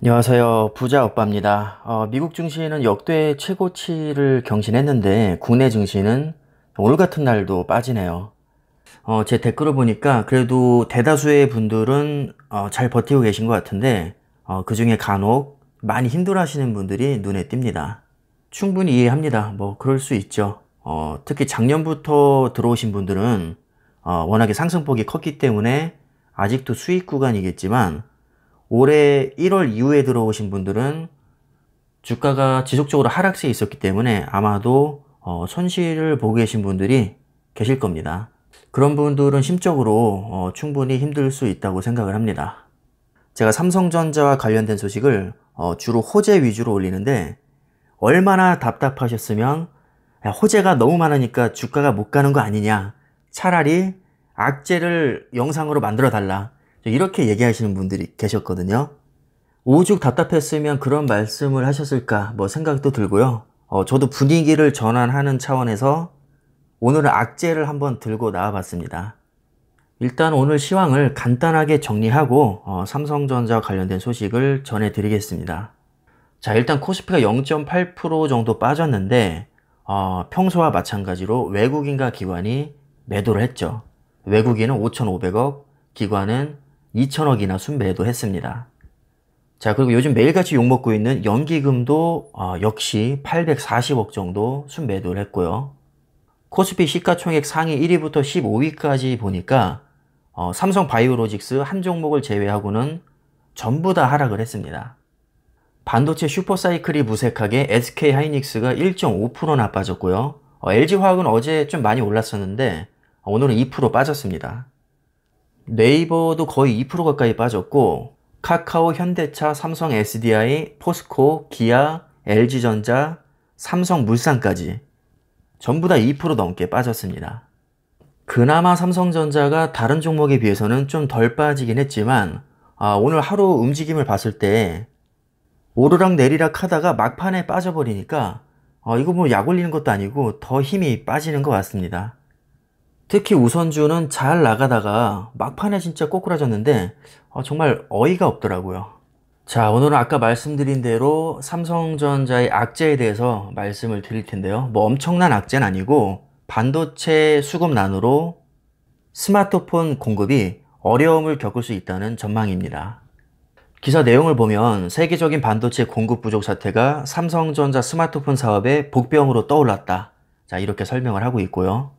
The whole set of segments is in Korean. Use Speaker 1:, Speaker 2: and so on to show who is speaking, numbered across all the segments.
Speaker 1: 안녕하세요. 부자 오빠입니다. 미국 증시는 역대 최고치를 경신했는데 국내 증시는 오늘 같은 날도 빠지네요. 제 댓글을 보니까 그래도 대다수의 분들은 잘 버티고 계신 것 같은데 그 중에 간혹 많이 힘들어하시는 분들이 눈에 띕니다. 충분히 이해합니다. 뭐 그럴 수 있죠. 특히 작년부터 들어오신 분들은 워낙에 상승폭이 컸기 때문에 아직도 수익 구간이겠지만 올해 1월 이후에 들어오신 분들은 주가가 지속적으로 하락세에 있었기 때문에 아마도 손실을 보고 계신 분들이 계실 겁니다. 그런 분들은 심적으로 충분히 힘들 수 있다고 생각을 합니다. 제가 삼성전자와 관련된 소식을 주로 호재 위주로 올리는데 얼마나 답답하셨으면 야, 호재가 너무 많으니까 주가가 못 가는 거 아니냐, 차라리 악재를 영상으로 만들어 달라, 이렇게 얘기하시는 분들이 계셨거든요. 오죽 답답했으면 그런 말씀을 하셨을까 뭐 생각도 들고요. 저도 분위기를 전환하는 차원에서 오늘은 악재를 한번 들고 나와 봤습니다. 일단 오늘 시황을 간단하게 정리하고 삼성전자 관련된 소식을 전해드리겠습니다. 자, 일단 코스피가 0.8% 정도 빠졌는데 평소와 마찬가지로 외국인과 기관이 매도를 했죠. 외국인은 5,500억, 기관은 2천억이나 순매도 했습니다. 자, 그리고 요즘 매일같이 욕먹고 있는 연기금도 역시 840억 정도 순매도를 했고요. 코스피 시가총액 상위 1위부터 15위까지 보니까 삼성바이오로직스 한 종목을 제외하고는 전부 다 하락을 했습니다. 반도체 슈퍼사이클이 무색하게 SK하이닉스가 1.5%나 빠졌고요. LG화학은 어제 좀 많이 올랐었는데 오늘은 2% 빠졌습니다. 네이버도 거의 2% 가까이 빠졌고 카카오, 현대차, 삼성 SDI, 포스코, 기아, LG전자, 삼성물산까지 전부 다 2% 넘게 빠졌습니다. 그나마 삼성전자가 다른 종목에 비해서는 좀 덜 빠지긴 했지만 오늘 하루 움직임을 봤을 때 오르락 내리락 하다가 막판에 빠져버리니까 이거 뭐 약 올리는 것도 아니고 더 힘이 빠지는 것 같습니다. 특히 우선주는 잘 나가다가 막판에 진짜 꼬꾸라졌는데 정말 어이가 없더라고요. 자, 오늘은 아까 말씀드린 대로 삼성전자의 악재에 대해서 말씀을 드릴 텐데요. 뭐 엄청난 악재는 아니고 반도체 수급난으로 스마트폰 공급이 어려움을 겪을 수 있다는 전망입니다. 기사 내용을 보면 세계적인 반도체 공급 부족 사태가 삼성전자 스마트폰 사업의 복병으로 떠올랐다, 자, 이렇게 설명을 하고 있고요.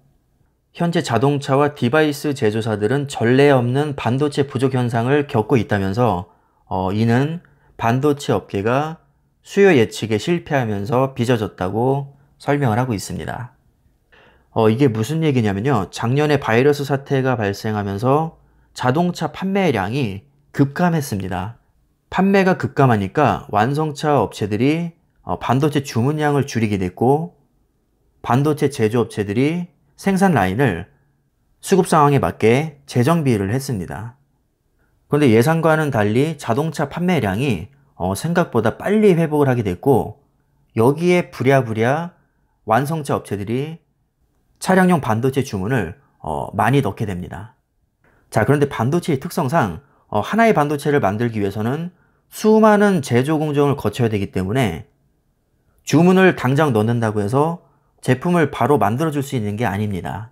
Speaker 1: 현재 자동차와 디바이스 제조사들은 전례 없는 반도체 부족 현상을 겪고 있다면서 이는 반도체 업계가 수요 예측에 실패하면서 빚어졌다고 설명을 하고 있습니다. 이게 무슨 얘기냐면요. 작년에 바이러스 사태가 발생하면서 자동차 판매량이 급감했습니다. 판매가 급감하니까 완성차 업체들이 반도체 주문량을 줄이게 됐고 반도체 제조업체들이 생산 라인을 수급 상황에 맞게 재정비를 했습니다. 그런데 예상과는 달리 자동차 판매량이 생각보다 빨리 회복을 하게 됐고 여기에 부랴부랴 완성차 업체들이 차량용 반도체 주문을 많이 넣게 됩니다. 자, 그런데 반도체의 특성상 하나의 반도체를 만들기 위해서는 수많은 제조 공정을 거쳐야 되기 때문에 주문을 당장 넣는다고 해서 제품을 바로 만들어줄 수 있는 게 아닙니다.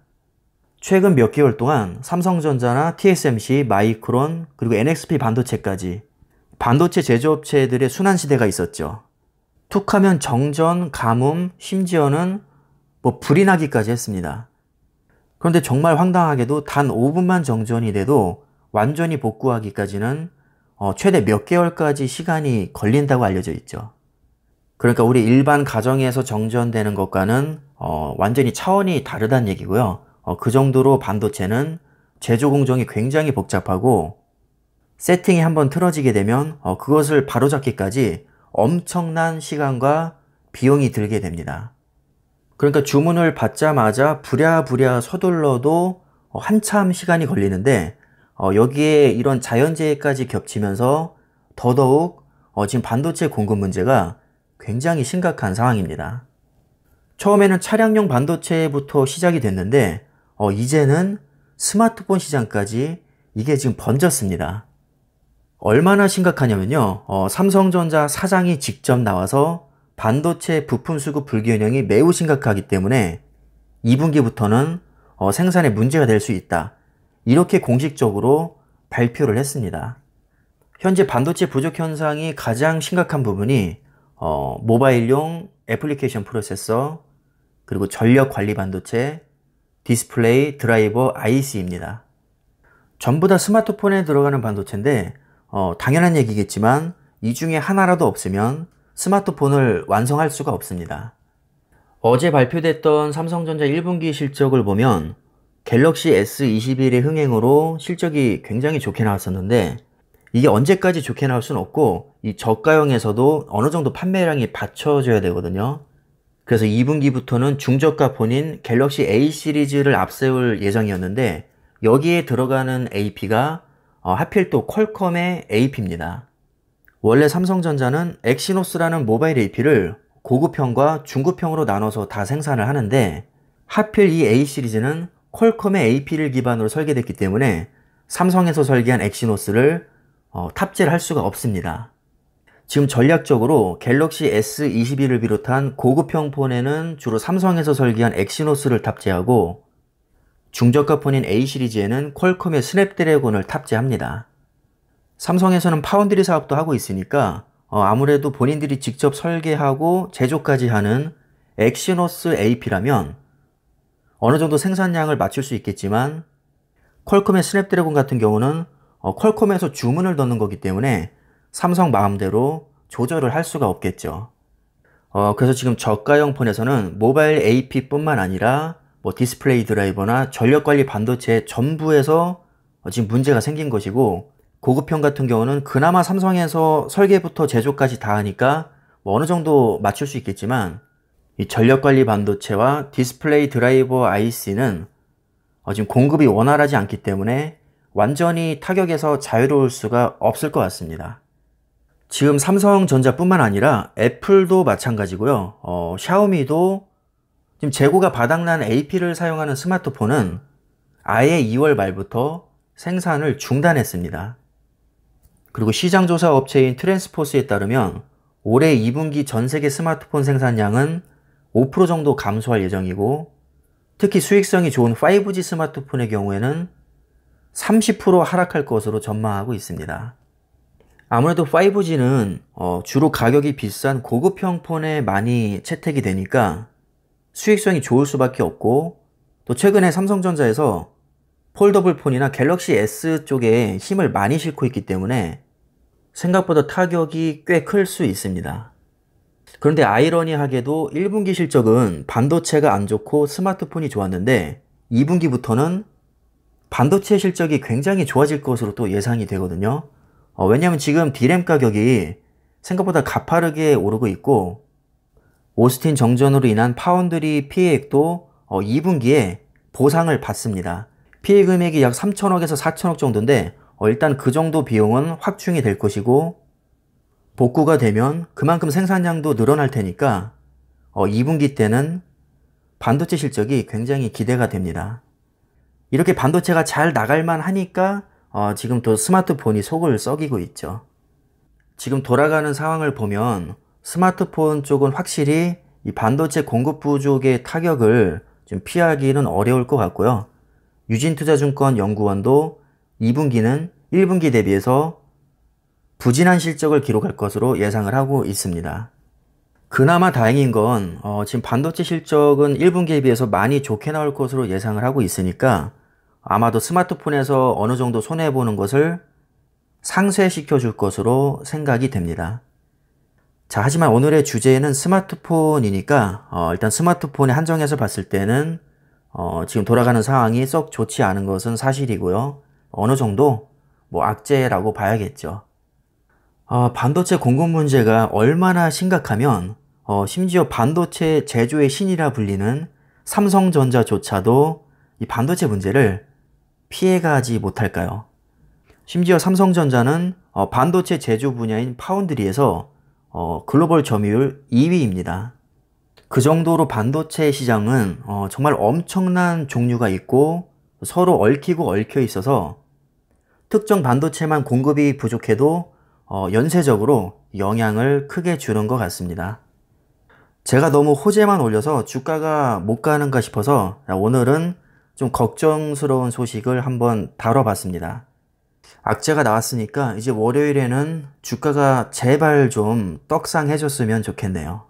Speaker 1: 최근 몇 개월 동안 삼성전자나 TSMC, 마이크론, 그리고 NXP 반도체까지 반도체 제조업체들의 순환시대가 있었죠. 툭하면 정전, 가뭄, 심지어는 불이 나기까지 했습니다. 그런데 정말 황당하게도 단 5분만 정전이 돼도 완전히 복구하기까지는 최대 몇 개월까지 시간이 걸린다고 알려져 있죠. 그러니까 우리 일반 가정에서 정전되는 것과는 완전히 차원이 다르다는 얘기고요. 그 정도로 반도체는 제조 공정이 굉장히 복잡하고 세팅이 한번 틀어지게 되면 그것을 바로잡기까지 엄청난 시간과 비용이 들게 됩니다. 그러니까 주문을 받자마자 부랴부랴 서둘러도 한참 시간이 걸리는데 여기에 이런 자연재해까지 겹치면서 더더욱 지금 반도체 공급 문제가 굉장히 심각한 상황입니다. 처음에는 차량용 반도체부터 시작이 됐는데 이제는 스마트폰 시장까지 이게 지금 번졌습니다. 얼마나 심각하냐면요. 삼성전자 사장이 직접 나와서 반도체 부품 수급 불균형이 매우 심각하기 때문에 2분기부터는 생산에 문제가 될 수 있다. 이렇게 공식적으로 발표를 했습니다. 현재 반도체 부족 현상이 가장 심각한 부분이 모바일용 애플리케이션 프로세서, 그리고 전력 관리 반도체, 디스플레이, 드라이버, IC입니다. 전부 다 스마트폰에 들어가는 반도체인데 당연한 얘기겠지만 이 중에 하나라도 없으면 스마트폰을 완성할 수가 없습니다. 어제 발표됐던 삼성전자 1분기 실적을 보면 갤럭시 S21의 흥행으로 실적이 굉장히 좋게 나왔었는데 이게 언제까지 좋게 나올 수는 없고 이 저가형에서도 어느 정도 판매량이 받쳐줘야 되거든요. 그래서 2분기부터는 중저가 폰인 갤럭시 A 시리즈를 앞세울 예정이었는데 여기에 들어가는 AP가 하필 또 퀄컴의 AP입니다. 원래 삼성전자는 엑시노스라는 모바일 AP를 고급형과 중급형으로 나눠서 다 생산을 하는데 하필 이 A 시리즈는 퀄컴의 AP를 기반으로 설계됐기 때문에 삼성에서 설계한 엑시노스를 탑재를 할 수가 없습니다. 지금 전략적으로 갤럭시 S21을 비롯한 고급형 폰에는 주로 삼성에서 설계한 엑시노스를 탑재하고 중저가 폰인 A 시리즈에는 퀄컴의 스냅드래곤을 탑재합니다. 삼성에서는 파운드리 사업도 하고 있으니까 아무래도 본인들이 직접 설계하고 제조까지 하는 엑시노스 AP라면 어느 정도 생산량을 맞출 수 있겠지만 퀄컴의 스냅드래곤 같은 경우는 퀄컴에서 주문을 넣는 거기 때문에 삼성 마음대로 조절을 할 수가 없겠죠. 그래서 지금 저가형 폰에서는 모바일 AP뿐만 아니라 디스플레이 드라이버나 전력관리 반도체 전부에서 지금 문제가 생긴 것이고 고급형 같은 경우는 그나마 삼성에서 설계부터 제조까지 다 하니까 어느 정도 맞출 수 있겠지만 이 전력관리 반도체와 디스플레이 드라이버 IC는 지금 공급이 원활하지 않기 때문에 완전히 타격에서 자유로울 수가 없을 것 같습니다. 지금 삼성전자뿐만 아니라 애플도 마찬가지고요. 샤오미도 지금 재고가 바닥난 AP를 사용하는 스마트폰은 아예 2월 말부터 생산을 중단했습니다. 그리고 시장조사 업체인 트랜스포스에 따르면 올해 2분기 전 세계 스마트폰 생산량은 5% 정도 감소할 예정이고 특히 수익성이 좋은 5G 스마트폰의 경우에는 30% 하락할 것으로 전망하고 있습니다. 아무래도 5G는 주로 가격이 비싼 고급형 폰에 많이 채택이 되니까 수익성이 좋을 수밖에 없고 또 최근에 삼성전자에서 폴더블 폰이나 갤럭시 S 쪽에 힘을 많이 싣고 있기 때문에 생각보다 타격이 꽤 클 수 있습니다. 그런데 아이러니하게도 1분기 실적은 반도체가 안 좋고 스마트폰이 좋았는데 2분기부터는 반도체 실적이 굉장히 좋아질 것으로 또 예상이 되거든요. 왜냐하면 지금 D램 가격이 생각보다 가파르게 오르고 있고 오스틴 정전으로 인한 파운드리 피해액도 2분기에 보상을 받습니다. 피해 금액이 약 3천억에서 4천억 정도인데 일단 그 정도 비용은 확충이 될 것이고 복구가 되면 그만큼 생산량도 늘어날 테니까 2분기 때는 반도체 실적이 굉장히 기대가 됩니다. 이렇게 반도체가 잘 나갈만 하니까 지금 또 스마트폰이 속을 썩이고 있죠. 지금 돌아가는 상황을 보면 스마트폰 쪽은 확실히 이 반도체 공급 부족의 타격을 좀 피하기는 어려울 것 같고요. 유진투자증권 연구원도 2분기는 1분기 대비해서 부진한 실적을 기록할 것으로 예상을 하고 있습니다. 그나마 다행인 건 지금 반도체 실적은 1분기에 비해서 많이 좋게 나올 것으로 예상을 하고 있으니까 아마도 스마트폰에서 어느 정도 손해보는 것을 상쇄시켜 줄 것으로 생각이 됩니다. 자, 하지만 오늘의 주제는 스마트폰이니까 일단 스마트폰에 한정해서 봤을 때는 지금 돌아가는 상황이 썩 좋지 않은 것은 사실이고요. 어느 정도 악재라고 봐야겠죠. 반도체 공급 문제가 얼마나 심각하면 심지어 반도체 제조의 신이라 불리는 삼성전자조차도 이 반도체 문제를 피해가지 못할까요? 심지어 삼성전자는 반도체 제조 분야인 파운드리에서 글로벌 점유율 2위입니다. 그 정도로 반도체 시장은 정말 엄청난 종류가 있고 서로 얽히고 얽혀 있어서 특정 반도체만 공급이 부족해도 연쇄적으로 영향을 크게 주는 것 같습니다. 제가 너무 호재만 올려서 주가가 못 가는가 싶어서 오늘은 좀 걱정스러운 소식을 한번 다뤄봤습니다. 악재가 나왔으니까 이제 월요일에는 주가가 제발 좀 떡상해줬으면 좋겠네요.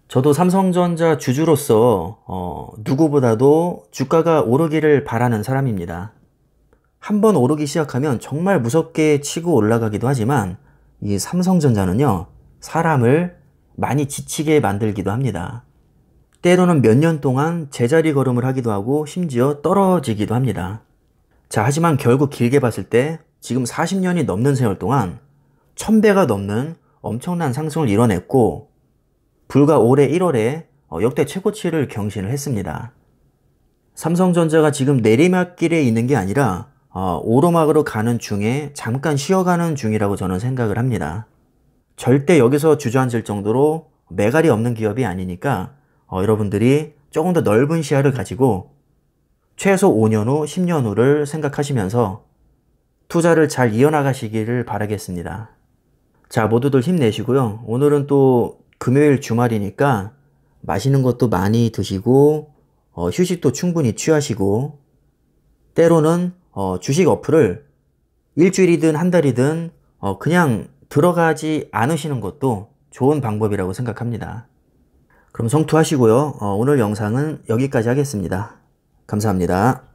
Speaker 1: 저도 삼성전자 주주로서 누구보다도 주가가 오르기를 바라는 사람입니다. 한번 오르기 시작하면 정말 무섭게 치고 올라가기도 하지만 이 삼성전자는요, 사람을 많이 지치게 만들기도 합니다. 때로는 몇 년 동안 제자리 걸음을 하기도 하고 심지어 떨어지기도 합니다. 자, 하지만 결국 길게 봤을 때 지금 40년이 넘는 세월 동안 1000배가 넘는 엄청난 상승을 이뤄냈고 불과 올해 1월에 역대 최고치를 경신을 했습니다. 삼성전자가 지금 내리막길에 있는 게 아니라 오르막으로 가는 중에 잠깐 쉬어가는 중이라고 저는 생각을 합니다. 절대 여기서 주저앉을 정도로 매갈이 없는 기업이 아니니까 여러분들이 조금 더 넓은 시야를 가지고 최소 5년 후, 10년 후를 생각하시면서 투자를 잘 이어나가시기를 바라겠습니다. 자, 모두들 힘내시고요. 오늘은 또 금요일 주말이니까 맛있는 것도 많이 드시고 휴식도 충분히 취하시고 때로는 주식 어플을 일주일이든 한 달이든 그냥 들어가지 않으시는 것도 좋은 방법이라고 생각합니다. 그럼 성투하시고요. 오늘 영상은 여기까지 하겠습니다. 감사합니다.